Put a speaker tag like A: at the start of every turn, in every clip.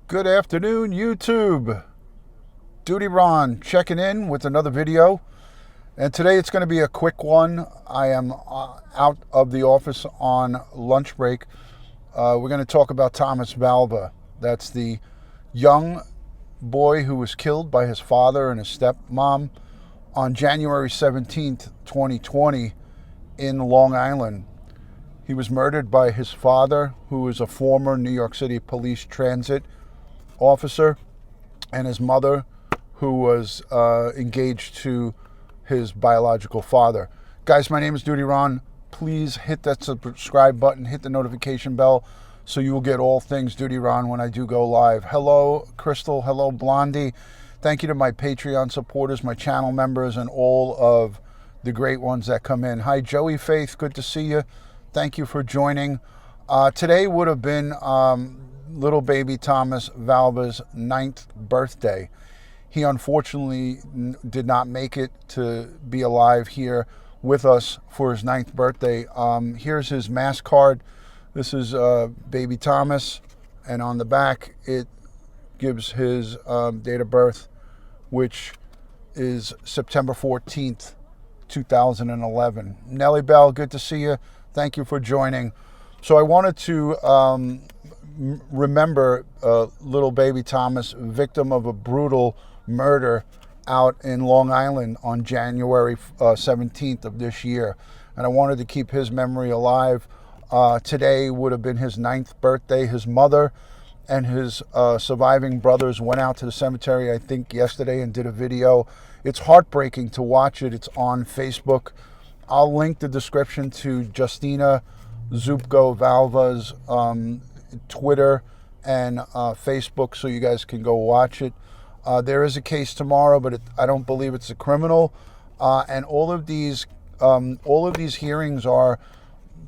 A: Good afternoon, YouTube. DutyRon checking in with another video. And today it's going to be a quick one. I am out of the office on lunch break. We're going to talk about Thomas Valva. That's the young boy who was killed by his father and his stepmom on January 17th, 2020 in Long Island. He was murdered by his father, who is a former New York City Police Transit officer, and his mother, who was engaged to his biological father. Guys, my name is DutyRon. Please hit that subscribe button, hit the notification bell, so you will get all things DutyRon when I do go live. Hello, Crystal. Hello, Blondie. Thank you to my Patreon supporters, my channel members, and all of the great ones that come in. Hi, Joey Faith. Good to see you. Thank you for joining. Today would have been little baby Thomas Valva's 9th birthday. He unfortunately did not make it to be alive here with us for his 9th birthday. Here's his mass card. This is baby Thomas, and on the back it gives his date of birth, which is September 14th, 2011. Nellie Bell, good to see you. Thank you for joining. So I wanted to remember little baby Thomas, victim of a brutal murder out in Long Island on January 17th of this year. And I wanted to keep his memory alive. Today would have been his 9th birthday. His mother and his surviving brothers went out to the cemetery, I think yesterday, and did a video. It's heartbreaking to watch it. It's on Facebook. I'll link the description to Justina Zupko Valva's Twitter and Facebook, so you guys can go watch it. There is a case tomorrow, but I don't believe it's a criminal. And all of these hearings are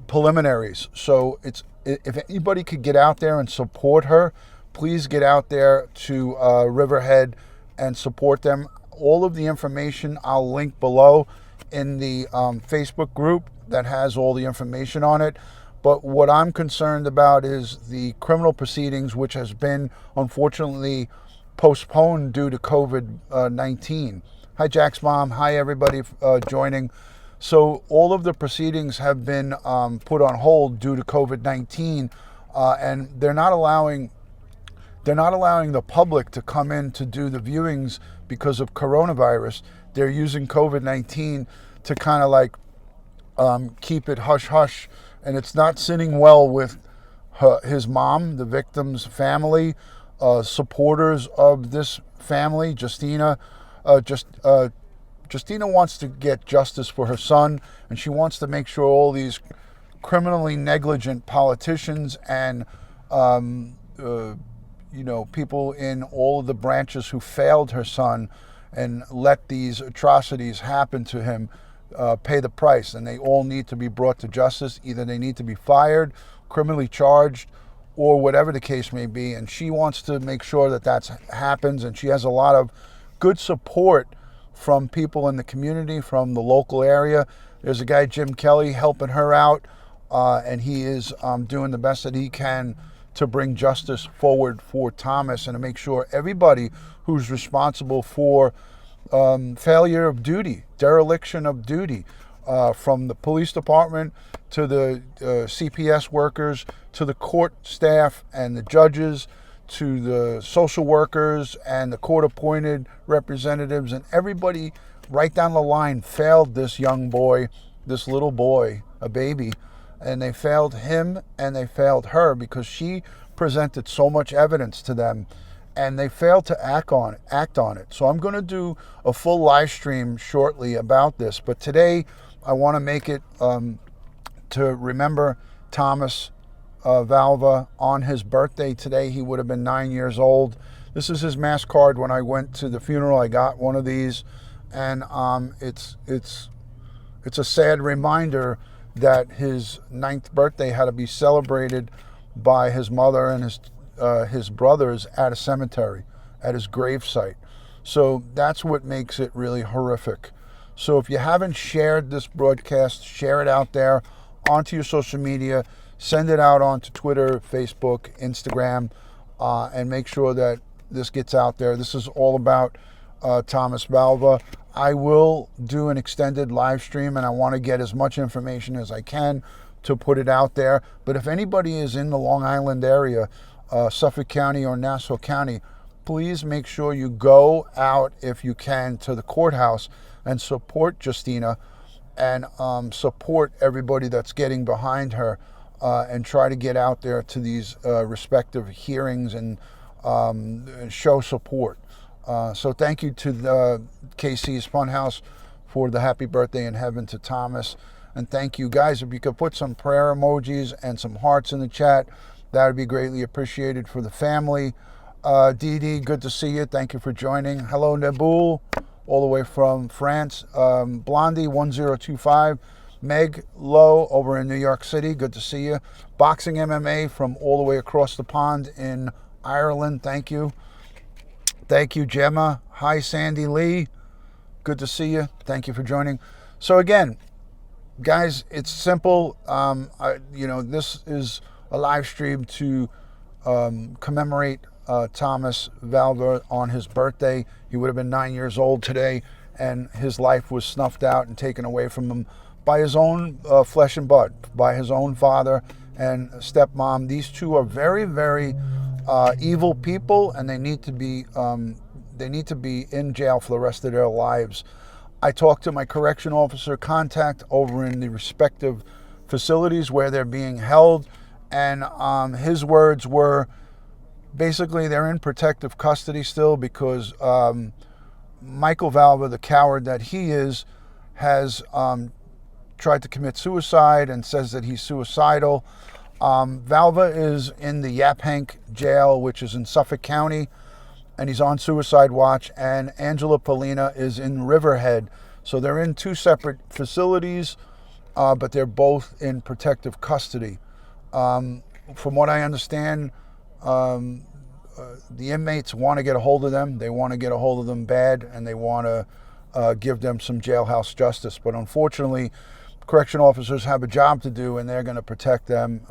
A: preliminaries. So if anybody could get out there and support her, please get out there to Riverhead and support them. All of the information I'll link below in the Facebook group that has all the information on it. But what I'm concerned about is the criminal proceedings, which has been unfortunately postponed due to COVID-19. Hi, Jack's mom. Hi, everybody joining. So all of the proceedings have been put on hold due to COVID-19, and they're not allowing the public to come in to do the viewings because of coronavirus. They're using COVID-19 to kind of like keep it hush-hush. And it's not sitting well with his mom, the victim's family, supporters of this family. Justina wants to get justice for her son, and she wants to make sure all these criminally negligent politicians and people in all of the branches who failed her son and let these atrocities happen to him pay the price, and they all need to be brought to justice. Either they need to be fired, criminally charged, or whatever the case may be. And she wants to make sure that that happens, and she has a lot of good support from people in the community, from the local area. There's a guy, Jim Kelly, helping her out, and he is doing the best that he can to bring justice forward for Thomas and to make sure everybody who's responsible for failure of duty, dereliction of duty, from the police department to the CPS workers, to the court staff and the judges, to the social workers and the court-appointed representatives, and everybody right down the line failed this young boy, this little boy, a baby, and they failed him and they failed her because she presented so much evidence to them, and they failed to act on it. So I'm going to do a full live stream shortly about this. But today I want to make it to remember Thomas Valva on his birthday today. He would have been 9 years old. This is his mass card. When I went to the funeral, I got one of these, and it's a sad reminder that his 9th birthday had to be celebrated by his mother and his brothers at a cemetery, at his gravesite. So that's what makes it really horrific. So if you haven't shared this broadcast, share it out there onto your social media, send it out onto Twitter, Facebook, Instagram, and make sure that this gets out there. This is all about Thomas Valva. I will do an extended live stream, and I want to get as much information as I can to put it out there. But if anybody is in the Long Island area, Suffolk County or Nassau County, please make sure you go out, if you can, to the courthouse and support Justina, and support everybody that's getting behind her, and try to get out there to these respective hearings and show support. So thank you to the KC's Funhouse for the happy birthday in heaven to Thomas. And thank you guys. If you could put some prayer emojis and some hearts in the chat, that would be greatly appreciated for the family. Dee Dee, good to see you. Thank you for joining. Hello, Naboul, all the way from France. Blondie 1025. Meg Lowe over in New York City. Good to see you. Boxing MMA from all the way across the pond in Ireland. Thank you. Thank you, Gemma. Hi, Sandy Lee. Good to see you. Thank you for joining. So again, guys, it's simple. This is a live stream to commemorate Thomas Valva on his birthday. He would have been 9 years old today, and his life was snuffed out and taken away from him by his own flesh and blood, by his own father and stepmom. These two are very, very evil people, and they need to be in jail for the rest of their lives. I talked to my correction officer contact over in the respective facilities where they're being held, and his words were basically they're in protective custody still because Michael Valva, the coward that he is, has tried to commit suicide and says that he's suicidal. Valva is in the Yaphank jail, which is in Suffolk County, and he's on suicide watch. And Angela Polina is in Riverhead. So they're in two separate facilities, but they're both in protective custody. From what I understand, the inmates want to get a hold of them. They want to get a hold of them bad, and they want to give them some jailhouse justice. But unfortunately, correction officers have a job to do, and they're going to protect them.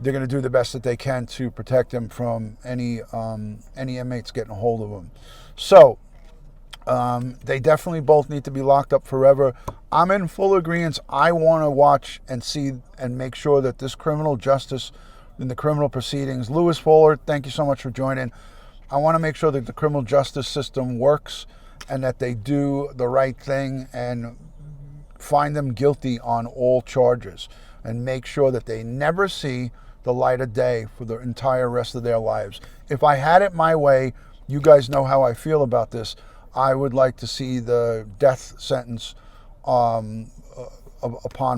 A: They're going to do the best that they can to protect them from any inmates getting a hold of them. So they definitely both need to be locked up forever. I'm in full agreement. I want to watch and see and make sure that this criminal justice in the criminal proceedings. Lewis Fuller, thank you so much for joining. I want to make sure that the criminal justice system works and that they do the right thing and find them guilty on all charges and make sure that they never see the light of day for the entire rest of their lives. If I had it my way, you guys know how I feel about this, I would like to see the death sentence upon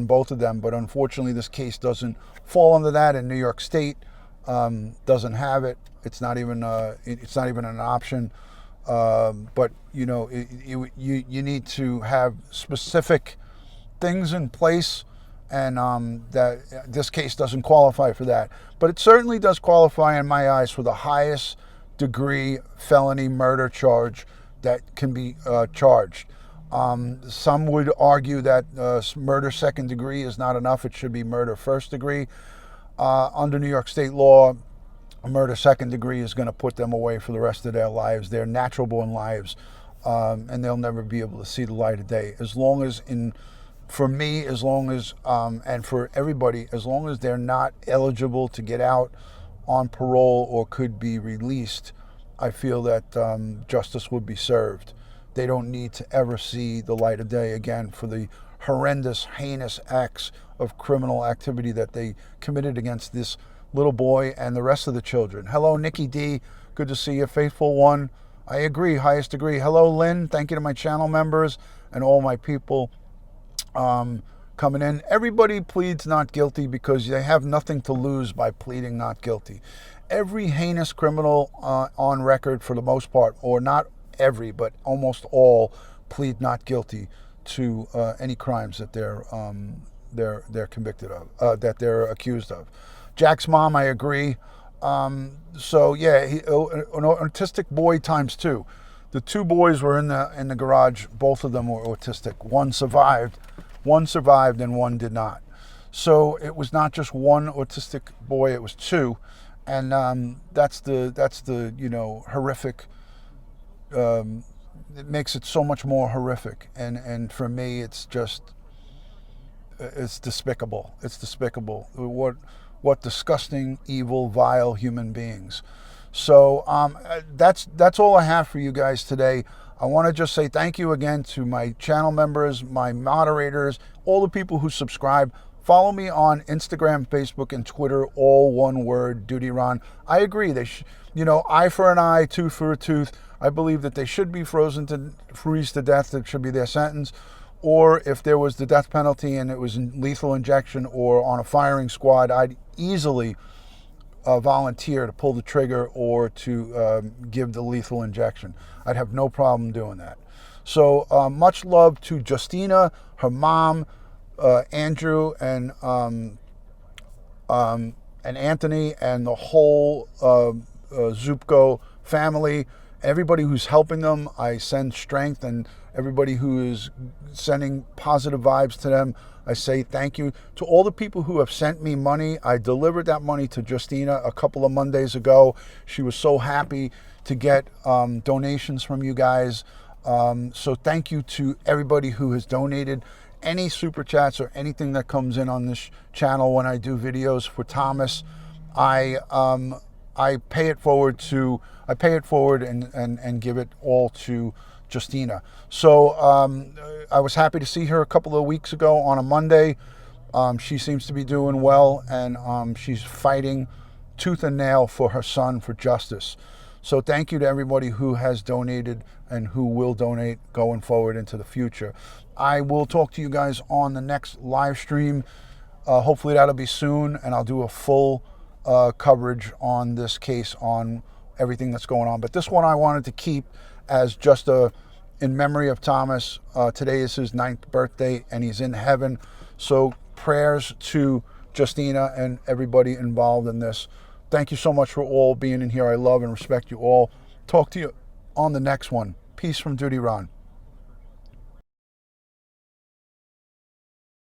A: both of them. But unfortunately, this case doesn't fall under that, and New York State doesn't have it. It's not even an option. But you need to have specific things in place, and that this case doesn't qualify for that. But it certainly does qualify in my eyes for the highest degree felony murder charge that can be charged. Some would argue that murder second degree is not enough. It should be murder first degree. Under New York State law, a murder second degree is going to put them away for the rest of their lives, their natural born lives, and they'll never be able to see the light of day. As long as for me, as long as, and for everybody, as long as they're not eligible to get out on parole or could be released, I feel that justice would be served. They don't need to ever see the light of day again for the horrendous, heinous acts of criminal activity that they committed against this little boy and the rest of the children. Hello, Nikki D. Good to see you, faithful one. I agree, highest degree. Hello, Lynn. Thank you to my channel members and all my people coming in. Everybody pleads not guilty because they have nothing to lose by pleading not guilty. Every heinous criminal on record, for the most part, or not every, but almost all, plead not guilty to any crimes that they're convicted of, that they're accused of. Jack's mom, I agree. So yeah, an autistic boy times two. The two boys were in the garage. Both of them were autistic. One survived and one did not. So it was not just one autistic boy, it was two. And that's the horrific. It makes it so much more horrific, and for me, it's just it's despicable. It's despicable. What disgusting, evil, vile human beings. So that's all I have for you guys today. I want to just say thank you again to my channel members, my moderators, all the people who subscribe. Follow me on Instagram, Facebook, and Twitter, all one word, DutyRon. I agree. Eye for an eye, tooth for a tooth. I believe that they should be freeze to death. That should be their sentence. Or if there was the death penalty and it was lethal injection or on a firing squad, I'd easily volunteer to pull the trigger or to give the lethal injection. I'd have no problem doing that. So much love to Justina, her mom, Andrew, and Anthony, and the whole Zupko family. Everybody who's helping them, I send strength, and everybody who is sending positive vibes to them, I say thank you. To all the people who have sent me money, I delivered that money to Justina a couple of Mondays ago. She was so happy to get donations from you guys. So thank you to everybody who has donated. Any super chats or anything that comes in on this channel when I do videos for Thomas, I pay it forward and give it all to Justina. So I was happy to see her a couple of weeks ago on a Monday. She seems to be doing well, and she's fighting tooth and nail for her son for justice. So thank you to everybody who has donated and who will donate going forward into the future. I will talk to you guys on the next live stream. Hopefully that'll be soon, and I'll do a full coverage on this case, on everything that's going on. But this one I wanted to keep as just in memory of Thomas. Today is his 9th birthday, and he's in heaven. So prayers to Justina and everybody involved in this. Thank you so much for all being in here. I love and respect you all. Talk to you on the next one. Peace from DutyRon.